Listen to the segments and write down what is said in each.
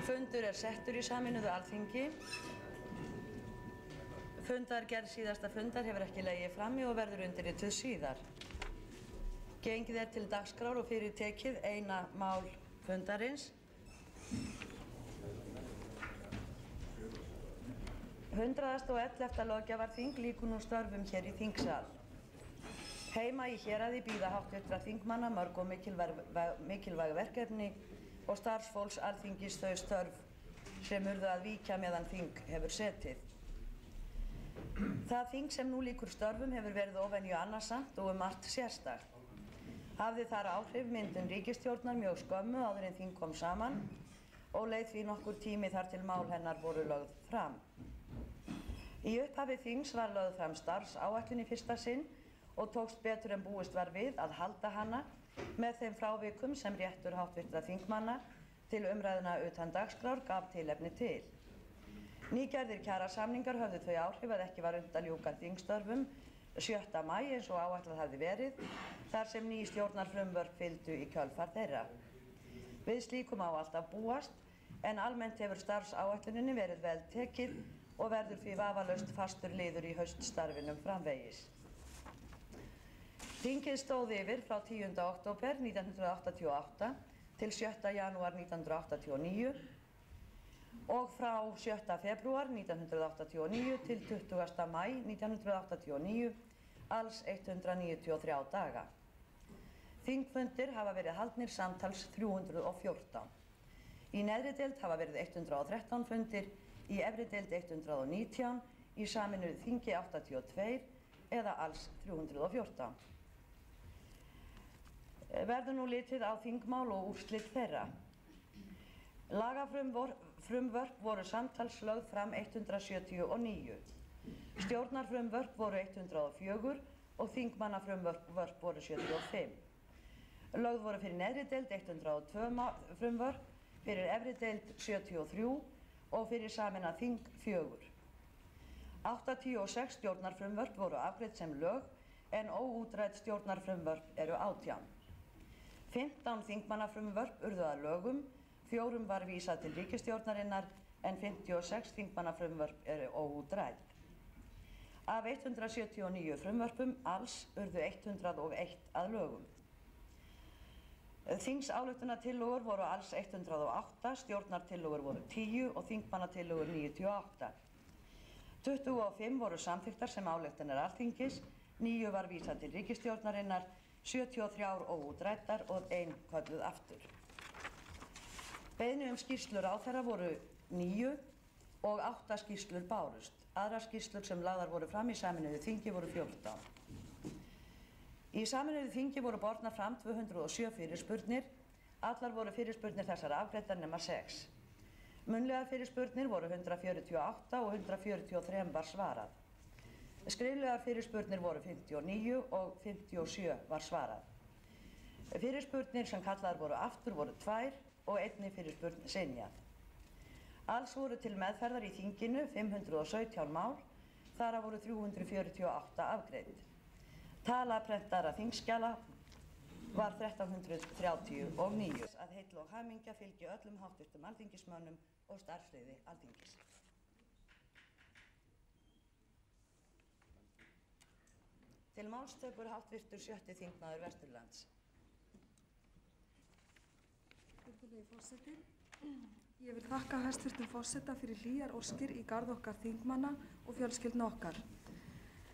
Fundur settur í sameinuðu Alþingi. Fundargerð síðasta fundar hefur ekki legið frammi og verður undirrituð síðar. Gengið til dagskrár og fyrir tekið eina mál fundarins. 111. löggjafarþing lýkur nú störfum hér í þingsal. Heima í héraði bíða háttvirtra þingmanna mörg og mikilvæg verkefni og starfsfólks Alþingis þau störf sem urðu að víkja meðan þing hefur setið. Það þing sem nú lýkur störfum hefur verið óvenju annarsamt og margt sérstakt. Hafði þar áhrif myndun ríkisstjórnar mjög skömmu áður en þing kom saman og leið því nokkur tími þar til mál hennar voru lögð fram. Í upphafi þings var lögð fram starfsáætlun í fyrsta sinn og tókst betur en búist var við að halda hana með þeim frávikum sem réttur háttvirtra þingmanna til umræðuna utan dagskrár gaf tilefni til. Nýgerðir kjarasamningar höfðu þau áhrif að ekki var unnt að ljúka þingstörfum 7. maí eins og áætlað hafði verið, þar sem ný stjórnarfrumvörp fylgdu í kjölfar þeirra. Við slíkum á alltaf búast, en almennt hefur starfsáætluninni verið vel tekið og verður því vafalaust fastur liður í hauststarfinum framvegis. Þingið stóð yfir frá 10. október 1988 til 7. janúar 1989 og frá 7. febrúar 1989 til 20. maí 1989, alls 193 daga. Þingfundir hafa verið haldnir samtals 314. Í neðri deild hafa verið 113 fundir, í efri deild 119, í sameinuðu þingi 82 eða alls 314. Verður nú litið á þingmál og úrslit þeirra. Lagafrumvörp voru samtals lögð fram 179, stjórnarfrumvörp voru 104 og þingmannafrumvörp voru 75. Lögð voru fyrir neðri deild 102 frumvörp, fyrir efri deild 73 og fyrir sameinað þing 4. 86 stjórnarfrumvörp voru afgreidd sem lög en óútrædd stjórnarfrumvörp eru 18. 15 þingmannafrumvörp urðu að lögum, 4 var vísað til ríkisstjórnarinnar en 56 þingmannafrumvörp eru óútrædd. Af 179 frumvörpum alls urðu 101 að lögum. Þingsályktunartillögur voru alls 108, stjórnartillögur voru 10 og þingmannatillögur 98. 25 voru samþykktar sem ályktanir Alþingis, 9 var vísað til ríkisstjórnarinnar, 73 óútræddar og 1 kölluð aftur. Beiðni skýrslur ráðherra voru 9 og 8 skýrslur bárust. Aðrar skýrslur sem lagðar voru fram í sameinuðu þingi voru 14. Í sameinuðu þingi voru bornar fram 207 fyrirspurnir. Allar voru fyrirspurnir þessar afgreiddar nema 6. Munnlegar fyrirspurnir voru 148 og 143 var svarað. Skriflegar fyrirspurnir voru 59 og 57 var svarað. Fyrirspurnir sem kallaðar voru aftur voru 2 og einni fyrirspurn synjað. Alls voru til meðferðar í þinginu 517 mál, þar af voru 348 afgreidd. Tala prentaðra þingskjala var 1339. Að heill og hamingja fylgi öllum háttvirtum alþingismönnum og starfsliði Alþingis. Til máls tekur háttvirtur 7. þingmaður Vesturlands. Virðulegi forseti, ég vil þakka hæstvirtum forseta fyrir hlýjar óskir í garð okkar þingmanna og fjölskyldna okkar.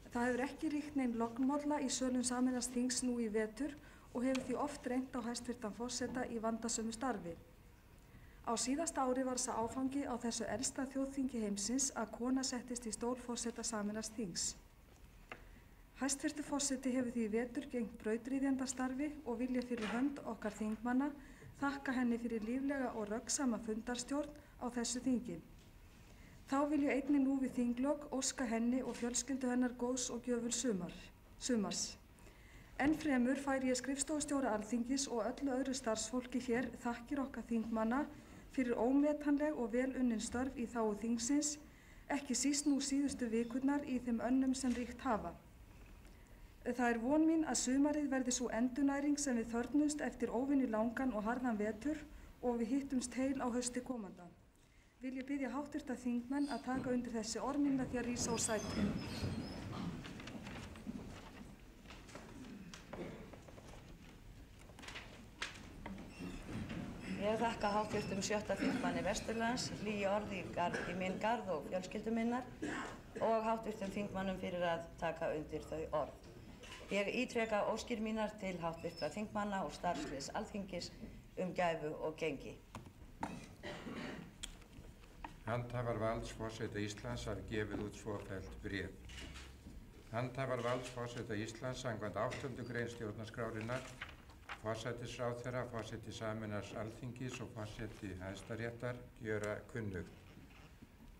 Það hefur ekki ríkt nein lognmolla í sölum sameinaðs þings nú í vetur og hefur því oft reynt á hæstvirtan forseta í vandasömu starfi. Á síðasta ári var sá áfangi á þessu elsta þjóðþingi heimsins að kona settist í stól forseta sameinaðs þings. Hæstvirtur forseti hefur því í vetur gegnt brautryðjendastarfi og vil ég fyrir hönd okkar þingmanna þakka henni fyrir líflega og röggsama fundarstjórn á þessu þingi. Þá vil ég einnig nú við þinglok óska henni og fjölskyldu hennar góðs og gjöfuls sumars. Enn fremur færi ég skrifstofustjóra Alþingis og öllu öðru starfsfólki hér þakkir okkar þingmanna fyrir ómetanleg og vel unnin störf í þágu þingsins, ekki síst nú síðustu vikurnar í þeim önnum sem ríkt hafa. Það von mín að sumarið verði svo endurnæring sem við þörfnumst eftir óvenju langan og harðan vetur og við hittumst heil á hausti komanda. vil ég biðja háttvirta þingmenn að taka undir þessi orð mín með því að rísa úr sætum. Ég þakka háttvirtum 7. þingmanni Vesturlands hlý orð í minn garð og fjölskyldu minnar og háttvirtum þingmannum fyrir að taka undir þau orð. Ég ítreka óskir mínar til háttvirtra þingmanna og starfsliðs Alþingis gæfu og gengi. Handhafar valds forseta Íslands hafa gefið út svofellt bréf. Handhafar valds forseta Íslands samkvæmt 8. grein stjórnarskrárinnar, forsætisráðherra, forseti sameinaðs Alþingis og forseti Hæstaréttar gjöra kunnugt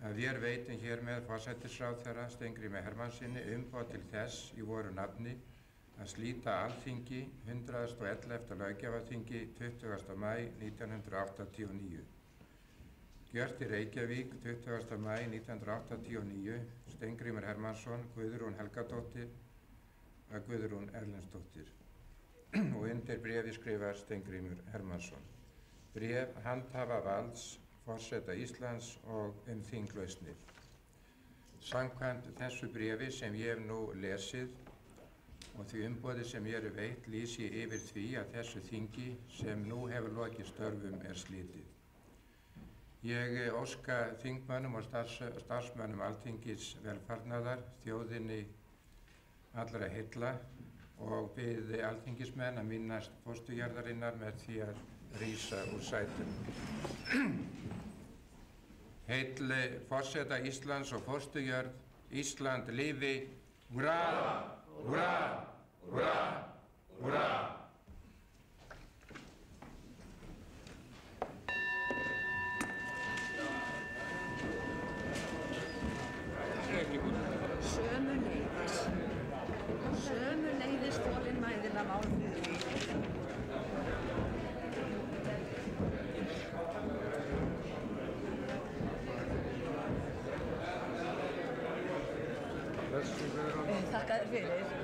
að vér veitum hér með forsætisráðherra Steingrími Hermannssyni umboð til þess í voru nafni að slíta Alþingi 111. löggjafarþingi 20. maí 1989. Gjört í Reykjavík 20. maí 1989, Steingrímur Hermannsson, Guðrún Helgadóttir og Guðrún Erlendsdóttir. Og undir bréfi skrifar Steingrímur Hermannsson. Bréf handhafa valds forseta Íslands og þinglausnir. Samkvæmt þessu bréfi sem ég hef nú lesið og því umboði sem ég er veitt lýsi ég yfir því að þessu þingi sem nú hefur lokið störfum slitið. Ég óska þingmönnum og starfsmönnum Alþingis velfarnaðar, þjóðinni allra heilla og bið alþingismenn að minnast fósturjarðarinnar með því að rísa úr sætum. Heill forseta Íslands og fósturjörð, Ísland lifi, húrra, húrra, húrra, húrra. Sömuleiðis þolinmæðina málfríður. Þakka þér fyrir.